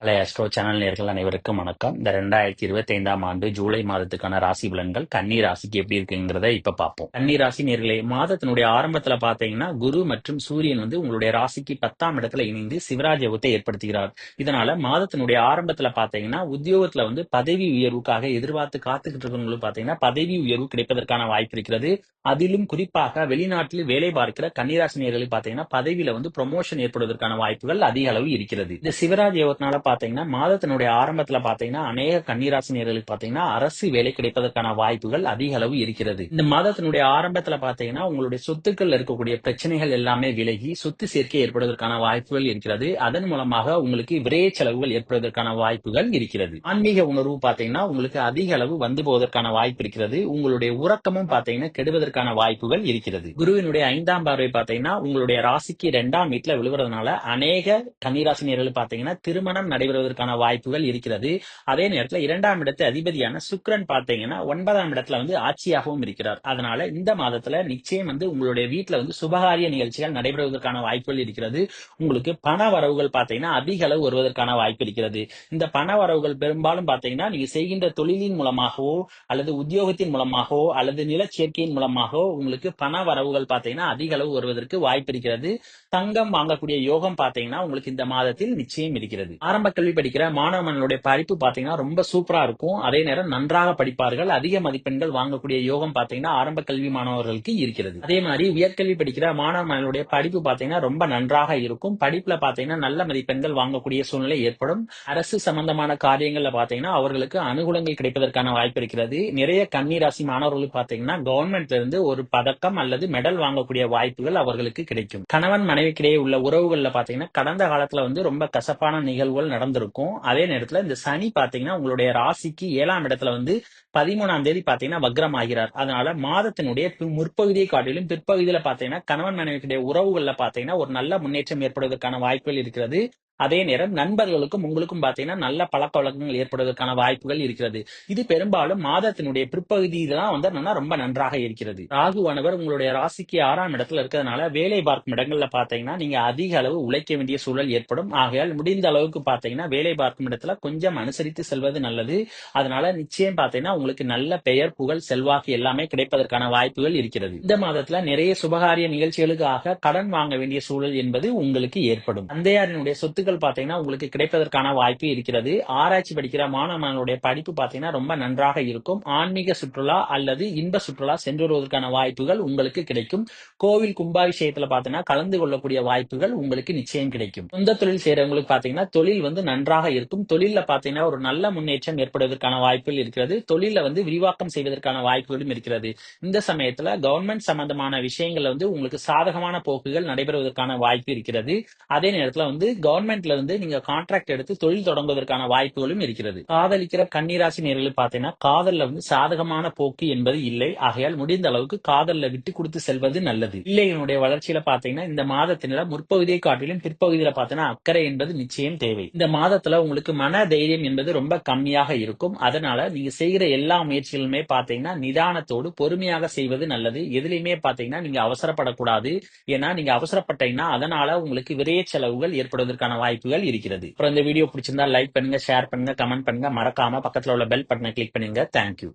பழைய astro channel நேயர்கள் அனைவருக்கும் வணக்கம். இந்த 2025ஆம் ஆண்டு ஜூலை மாதத்துக்கான ராசி பலன்கள் கன்னி ராசிக்கு எப்படி இருக்குங்கிறத இப்ப பார்ப்போம். கன்னி ராசி நேயர்களே, மாதத்தினுடைய ஆரம்பத்துல பாத்தீங்கன்னா குரு மற்றும் சூரியன் உங்களுடைய ராசிக்கு 10ஆம் இடத்துல இணைந்து சிவராஜ் யோகத்தை ஏற்படுத்துகிறார். இதனால மாதத்தினுடைய ஆரம்பத்துல பாத்தீங்கன்னா உத்தியோகத்துல பதவி உயர்வுக்காக எதிர்பார்த்து காத்துக்கிட்டு இருக்கவங்களுக்கு பாத்தீங்கன்னா பதவி உயர்வு கிடைப்பதற்கான வாய்ப்பு இருக்கிறது. அதிலும் குறிப்பாக வெளிநாட்டில் வேலை பார்க்கிற கன்னிராசி நேயர்களுக்கு பாத்தீங்கன்னா பதவியில ப்ரொமோஷன் ஏற்படுவதற்கான வாய்ப்புகள் அதிக அளவு இருக்கிறது. இந்த சிவராஜ் யோகத்தினால பாத்தீங்கன்னா மாதத்தினுடைய ஆரம்பத்துல பாத்தீங்கன்னா அநேக கன்னிராசி நேயர்களுக்கு பாத்தீங்கன்னா அரசு வேலை கிடைப்பதற்கான வாய்ப்புகள் அதிக அளவு இருக்கிறது. இந்த மாதத்தினுடைய ஆரம்பத்துல பாத்தீங்கன்னா உங்களுடைய சொத்துக்கள் இருக்கக்கூடிய பிரச்சனைகள் எல்லாமே விலகி சொத்து சேர்க்கை ஏற்படுவதற்கான வாய்ப்புகள் இருக்கிறது. அதன் மூலமாக உங்களுக்கு விரைய செலவுகள் ஏற்படுவதற்கான வாய்ப்புகள் இருக்கிறது. ஆன்மீக உணர்வு பாத்தீங்கன்னா உங்களுக்கு அதிக அளவு வந்து போவதற்கான வாய்ப்பு இருக்கிறது. உங்களுடைய உறக்கமும் பாத்தீங்கன்னா கெடுவதற்கான வாய்ப்புகள் இருக்கிறது. குருவினுடைய 5ஆம் பார்வை பாத்தீங்கன்னா உங்களுடைய ராசிக்கு 2ஆம் வீட்டுல விழுவதனால அநேக கன்னிராசினியர்கள் பாத்தீங்கன்னா திருமணம் நடைபெறுவதற்கான வாய்ப்புகள் இருக்கிறது. அதே நேரத்தில் 2ஆம் இடத்து அதிபதியான சுக்கிரன் பாத்தீங்கன்னா 9ஆம் இடத்துல ஆட்சியாகவும் இருக்கிறார். அதனால இந்த மாதத்துல நிச்சயம் உங்களுடைய வீட்டுல சுபகாரிய நிகழ்ச்சிகள் நடைபெறுவதற்கான வாய்ப்புகள் இருக்கிறது. உங்களுக்கு பண வரவுகள் பாத்தீங்கன்னா அதிக அளவு வருவதற்கான வாய்ப்பு இருக்கிறது. இந்த பண வரவுகள் பெரும்பாலும் பாத்தீங்கன்னா நீங்க செய்கின்ற தொழிலின் மூலமாகவோ அல்லது உத்தியோகத்தின் மூலமாகவோ அல்லது நிலச்சேர்க்கையின் மூலமாகவோ உங்களுக்கு பண வரவுகள் பாத்தீங்கன்னா அதிக அளவு வருவதற்கு வாய்ப்பு இருக்கிறது. தங்கம் வாங்கக்கூடிய யோகம் பாத்தீங்கன்னா உங்களுக்கு இந்த மாதத்தில் நிச்சயம் இருக்கிறது. ஆரம்ப கல்வி படிக்கிற மாணவர்களுடைய படிப்பு பாத்தீங்கன்னா ரொம்ப சூப்பரா இருக்கும். அதே நேரம் நன்றாக படிப்பார்கள். அதிக மதிப்பெண்கள் வாங்கக்கூடிய யோகம் பாத்தீங்கன்னா ஆரம்ப கல்வி மாணவர்களுக்கு இருக்கிறது. அதே மாதிரி உயர்கல்வி படிக்கிற மாணவர்களுடைய படிப்பு பாத்தீங்கன்னா ரொம்ப நன்றாக இருக்கும். படிப்புல பாத்தீங்கன்னா நல்ல மதிப்பெண்கள் வாங்கக்கூடிய சூழ்நிலை ஏற்படும். அரசு சம்பந்தமான காரியங்கள்ல பாத்தீங்கன்னா அவர்களுக்கு அனுகூலங்கள் கிடைப்பதற்கான வாய்ப்பு இருக்கிறது. நிறைய கன்னிராசி மாணவர்களுக்கு பாத்தீங்கன்னா கவர்மெண்ட்ல இருந்து ஒரு பதக்கம் அல்லது மெடல் வாங்கக்கூடிய வாய்ப்புகள் அவர்களுக்கு கிடைக்கும். கணவன் மனைவிக்கிடையே உள்ள உறவுகள்ல பாத்தீங்கன்னா கடந்த காலத்துல ரொம்ப கசப்பான நிகழ்வுகள் நடந்திருக்கும். அதே நேரத்துல இந்த சனி பாத்தீங்கன்னா உங்களுடைய ராசிக்கு 7ஆம் இடத்துல 13ஆம் தேதி பாத்தீங்கன்னா வக்ரம் ஆகிறார். அதனால மாதத்தினுடைய முற்பகுதியை காட்டிலும் பிற்பகுதியில பாத்தீங்கன்னா கணவன் மனைவிக்கிடையே உறவுகள்ல பாத்தீங்கன்னா ஒரு நல்ல முன்னேற்றம் ஏற்படுவதற்கான வாய்ப்புகள் இருக்கிறது. அதே நேரம் நண்பர்களுக்கும் உங்களுக்கும் பாத்தீங்கன்னா நல்ல பழக்க வழக்கங்கள் ஏற்படுவதற்கான வாய்ப்புகள் இருக்கிறது. இது பெரும்பாலும் மாதத்தினுடைய பிற்பகுதியில தான் ரொம்ப நன்றாக இருக்கிறது. ராகுவானவர் உங்களுடைய ராசிக்கு 6ஆம் இடத்துல இருக்கிறதுனால வேலை பார்க்கும் இடங்கள்ல பாத்தீங்கன்னா நீங்க அதிக அளவு உழைக்க வேண்டிய சூழல் ஏற்படும். ஆகையால் முடிந்த அளவுக்கு பாத்தீங்கன்னா வேலை பார்க்கும் இடத்துல கொஞ்சம் அனுசரித்து செல்வது நல்லது. அதனால நிச்சயம் பாத்தீங்கன்னா உங்களுக்கு நல்ல பெயர் புகழ் செல்வாக்கு எல்லாமே கிடைப்பதற்கான வாய்ப்புகள் இருக்கிறது. இந்த மாதத்துல நிறைய சுபகாரிய நிகழ்ச்சிகளுக்காக கடன் வாங்க வேண்டிய சூழல் என்பது உங்களுக்கு ஏற்படும். தந்தையாரினுடைய சொத்துக்கள் பாத்தீங்கன்னா உங்களுக்கு கிடைப்பதற்கான வாய்ப்பு இருக்கிறது. ஆராய்ச்சி படிக்கிற மாணவர்களுடைய படிப்பு பாத்தீங்கன்னா ரொம்ப நன்றாக இருக்கும். ஆன்மீக சுற்றுலா அல்லது இன்ப சுற்றுலா சென்று வருவதற்கான வாய்ப்புகள் உங்களுக்கு கிடைக்கும். கோவில் கும்பாபிஷேகத்துல பாத்தீங்கன்னா கலந்து கொள்ளக்கூடிய வாய்ப்புகள் உங்களுக்கு நிச்சயம் கிடைக்கும். சொந்த தொழில் செய்யறவங்களுக்கு பாத்தீங்கன்னா தொழில் நன்றாக இருக்கும். தொழில பாத்தீங்கன்னா ஒரு நல்ல முன்னேற்றம் ஏற்படுவதற்கான வாய்ப்புகள் இருக்கிறது. தொழில விரிவாக்கம் செய்வதற்கான வாய்ப்புகளும் இருக்கிறது. இந்த சமயத்துல கவர்மெண்ட் சம்பந்தமான விஷயங்கள்ல உங்களுக்கு சாதகமான போக்குகள் நடைபெறுவதற்கான வாய்ப்பு இருக்கிறது. அதே நேரத்துல கவர்மெண்ட்ல நீங்க கான்ட்ராக்ட் எடுத்து தொழில் தொடங்குவதற்கான வாய்ப்புகளும் இருக்கிறது. காதலிக்கிற கன்னிராசி நேயர்களுக்கு பாத்தீங்கன்னா காதல்ல சாதகமான போக்கு என்பது இல்லை. ஆகையால் முடிந்த அளவுக்கு காதல்ல விட்டு கொடுத்து செல்வது நல்லது. பிள்ளைகளுடைய வளர்ச்சியில பாத்தீங்கன்னா இந்த மாதத்தில முற்பகுதியை காட்டிலும் பிற்பகுதியில பாத்தீங்கன்னா அக்கறை என்பது நிச்சயம் தேவை. இந்த மாதத்துல உங்களுக்கு மன தைரியம் என்பது ரொம்ப கம்மியாக இருக்கும். அதனால நீங்க செய்கிற எல்லா முயற்சிகளுமே பாத்தீங்கன்னா நிதானத்தோடு பொறுமையாக செய்வது நல்லது. எதுலையுமே பாத்தீங்கன்னா நீங்க அவசரப்படக்கூடாது. ஏன்னா நீங்க அவசரப்பட்டீங்கன்னா அதனால உங்களுக்கு விரைய செலவுகள் ஏற்படுவதற்கான வாய்ப்புகள் இருக்கிறது. அப்புறம் இந்த வீடியோ பிடிச்சிருந்தா லைக் பண்ணுங்க, ஷேர் பண்ணுங்க, கமெண்ட் பண்ணுங்க. மறக்காம பக்கத்துல உள்ள பெல் பட்டனை கிளிக் பண்ணுங்க. தேங்க்யூ.